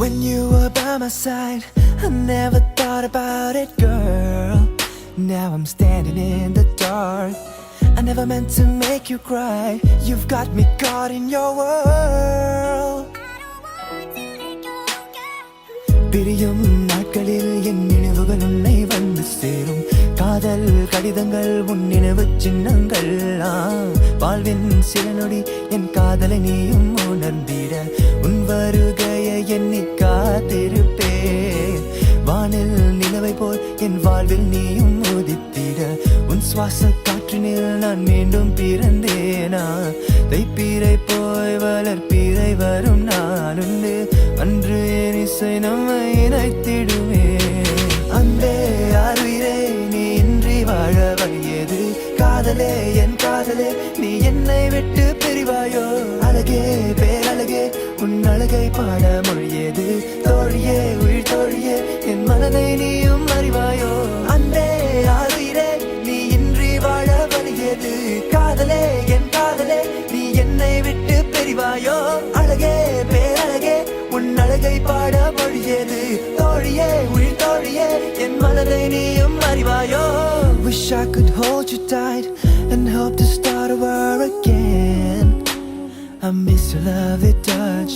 When you were by my side, I never thought about it, girl. Now I'm standing in the dark. I never meant to make you cry. You've got me caught in your world. பிரியும் நாட்களில் என் நினைவுகள் உன்னை வந்து சேரும். காதல் கடிதங்கள் உன் நினைவு சின்னங்கள். வாழ்வின் சில நொடி என் காதலை நீயும் உணர்ந்திட உன் வருகையை எண்ணி காத்திருப்பே. வானில் நிலவை போல் என் வாழ்வில் நீயும் உதித்திட உன் சுவாச காற்றினில் நான் மீண்டும் பிறந்தேனா. தைப்பீரை போய் வளர்ப்பீரை வரும் நாளுண்டு. அன்று என் இசை நம்மை இணைத்திடுமே. அன்பே அருயிரே நீ இன்றி வாழ வழியது. காதலே என் காதலே நீ என்னை விட்டு பிரிவாயோ. அழகே பேரழகே உன் அழகை பாட மொழியது. தோழியே உயிர் தோழியே என் மனதை நீயும் அறிவாயோ. அன்பே அருயிரே நீ இன்றி வாழ வழியது. காதலே என் காதலே நீ என்னை விட்டு பிரிவாயோ. அழகே பேரழகே உன் அழகை பாட மொழியது. தோழியே உயிர் தோழியே என் மனதை நீயும் அறிவாயோ. Wish I could hold you tight and hope to start over again. I miss your lovely touch.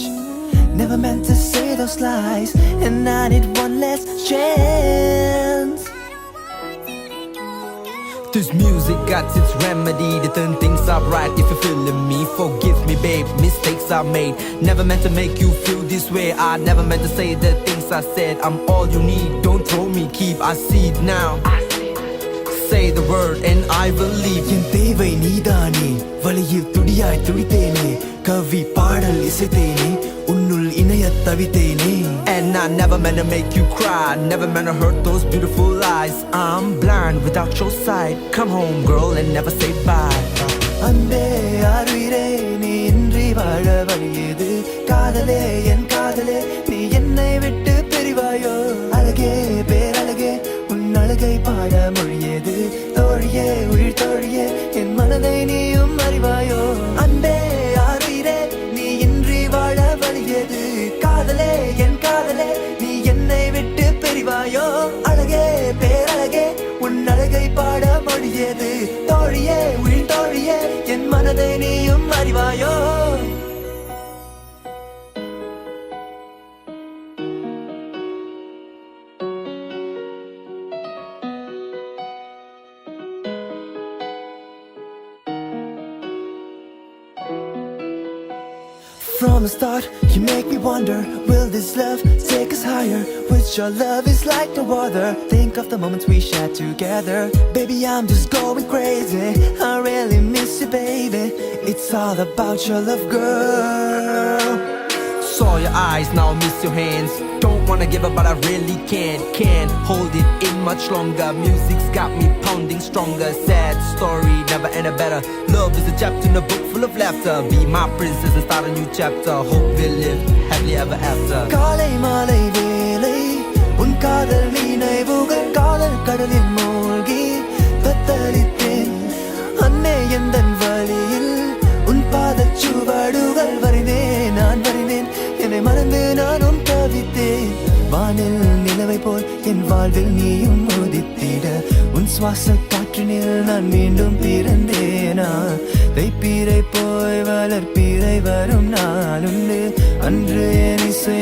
Never meant to say those lies, and I need one last chance. This music got its remedy to turn things up right. If you're feeling me, forgive me, babe. Mistakes I made, never meant to make you feel this way. I never meant to say the things I said. I'm all you need, don't throw me, keep. I see it now. Say the word and I believe. என் தேவை நீதானே. வழியில் துடியாய் துடித்தேனே. கவி பாடல் இசைத்தேனே. உன்னுள் இணைய தவித்தேனே. And I never meant to make you cry, never meant to hurt those beautiful eyes. I'm blind without your sight. Come home, girl, and never say bye. அன்பே அருயிரே நீ இன்றி வாழ வழியது. காதலே என் காதலே நீ என்னை விட்டு பிரிவாயோ. அழகே பேரழகே உன் அழகை பாட மொழியது. தோழியே உயிர் தோழியே என் மனதை நீயும் அறிவாயோ. அன்பே அருயிரே நீ இன்றி வாழ வழியது. காதலே என் காதலே நீ என்னை விட்டு பிரிவாயோ. அழகே பேரழகே உன் அழகை பாட மொழியது. தோழியே உயிர் தோழியே என் மனதை நீயும் அறிவாயோ. From the start, you make me wonder, will this love take us higher? With your love is like no other. Think of the moments we shared together. Baby, I'm just going crazy. I really miss you, baby. It's all about your love, girl. Saw your eyes, now I miss your hands. Don't wanna give up, but I really can't hold it in much longer. Music's got me pounding stronger. Sad story, never ended better. Love is a chapter in a book full of laughter. Be my princess and start a new chapter. Hope we'll live happily ever after. காலை மாலை வேளை உன் காதல் நினைவுகள். காதல் கடலில் மூழ்கி தத்தளித்தேன். அன்னை எந்தன் வழியில் உன் பாதச்சுவடுகள் வரைந்தேன். நான் வரைந்தேன் என்னை மறந்து நானும் தவித்தேன். வானில் நிலவை போல் என் வாழ்வில் நீயும் உதித்திட உன் சுவாச காற்றினில் நான் மீண்டும் பிறந்தேனா. தைப்பீரை போய் வளர்ப்பீரை வரும் நாளுண்டு. அன்று என் இசை